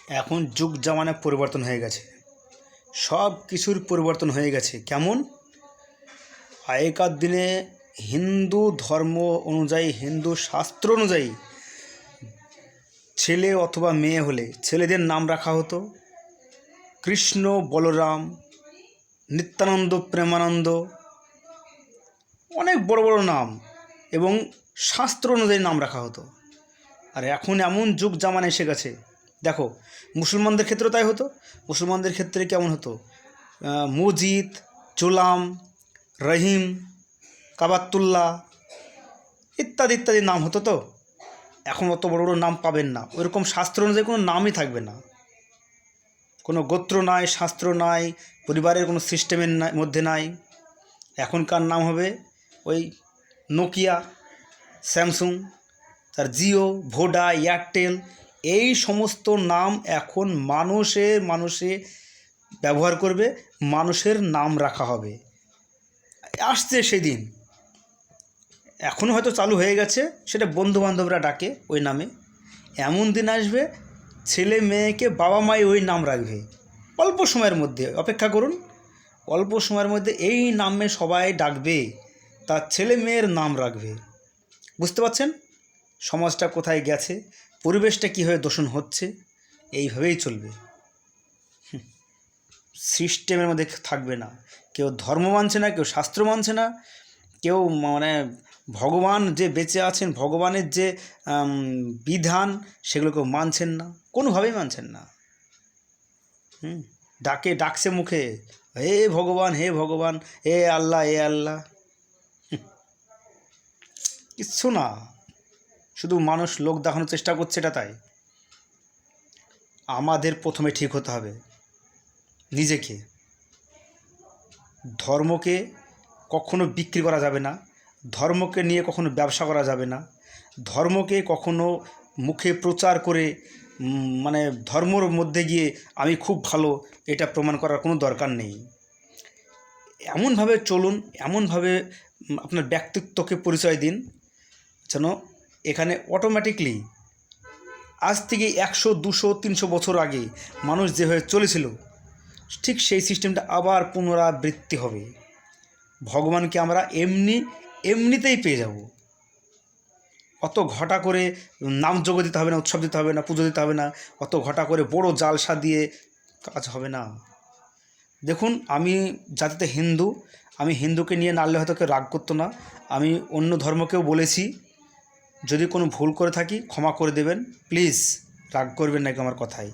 এখন যুগ জামানা পরিবর্তন হয়ে গেছে, সব কিছুর পরিবর্তন হয়ে গেছে। কেমন? আগেকার দিনে হিন্দু ধর্ম অনুযায়ী, হিন্দু শাস্ত্র অনুযায়ী ছেলে অথবা মেয়ে হলে ছেলেদের নাম রাখা হতো কৃষ্ণ, বলরাম, নিত্যানন্দ, প্রেমানন্দ, অনেক বড় বড় নাম এবং শাস্ত্র অনুযায়ী নাম রাখা হতো। আর এখন এমন যুগ জামানা এসে গেছে, দেখো মুসলমানদের ক্ষেত্রেও তাই হতো। মুসলমানদের ক্ষেত্রে কেমন হতো? মজিদ, জোলাম, রহিম, কাবাতুল্লাহ ইত্যাদি ইত্যাদি নাম হতো। তো এখন অত বড় বড় নাম পাবেন না, ওইরকম শাস্ত্র অনুযায়ী কোনো নামই থাকবে না, কোনো গোত্র নাই, শাস্ত্র নাই, পরিবারের কোনো সিস্টেমের মধ্যে নাই। এখনকার নাম হবে ওই নোকিয়া, স্যামসুং, তার জিও, ভোডা, এয়ারটেল, এই সমস্ত নাম এখন মানুষে ব্যবহার করবে, মানুষের নাম রাখা হবে। আসছে সেদিন, এখনও হয়তো চালু হয়ে গেছে, সেটা বন্ধুবান্ধবরা ডাকে ওই নামে। এমন দিন আসবে ছেলে মেয়েকে বাবা মাই ওই নাম রাখবে। অল্প সময়ের মধ্যে অপেক্ষা করুন, অল্প সময়ের মধ্যে এই নামে সবাই ডাকবে, তার ছেলে মেয়ের নাম রাখবে। বুঝতে পারছেন সমাজটা কোথায় গেছে, পরিবেশটা কীভাবে দূষণ হচ্ছে? এইভাবেই চলবে, সিস্টেমের মধ্যে থাকবে না। কেউ ধর্ম মানছে না, কেউ শাস্ত্র মানছে না, কেউ ভগবান যে বেঁচে আছেন, ভগবানের যে বিধান সেগুলো কেউ মানছেন না, কোনোভাবেই মানছেন না। ডাকছে মুখে, হে ভগবান, হে ভগবান, হে আল্লাহ, এ আল্লাহ, কিচ্ছু না, শুধু মানুষ লোক দেখানোর চেষ্টা করছে। এটা তাই আমাদের প্রথমে ঠিক হতে হবে নিজেকে। ধর্মকে কখনো বিক্রি করা যাবে না, ধর্মকে নিয়ে কখনো ব্যবসা করা যাবে না, ধর্মকে কখনো মুখে প্রচার করে ধর্মর মধ্যে গিয়ে আমি খুব ভালো এটা প্রমাণ করার কোনো দরকার নেই। এমনভাবে চলুন, এমনভাবে আপনার ব্যক্তিত্বকে পরিচয় দিন যেন এখানে অটোমেটিকলি আজ থেকে 100, 200, 300 বছর আগে মানুষ যেভাবে চলেছিল ঠিক সেই সিস্টেমটা আবার পুনরাবৃত্তি হবে। ভগবানকে আমরা এমনিতেই পেয়ে যাব। অত ঘটা করে নামযজ্ঞ দিতে হবে না, উৎসব দিতে হবে না, পুজো দিতে হবে না, অত ঘটা করে বড় জালসা দিয়ে কাজ হবে না। দেখুন, আমি জাতিতে হিন্দু, আমি হিন্দুকে নিয়ে নাড়লে হয়তো কেউ রাগ করতো না। আমি অন্য ধর্মকেও বলেছি, যদি কোনো ভুল করে থাকি ক্ষমা করে দেবেন, প্লিজ রাগ করবেন নাকি আমার কথায়।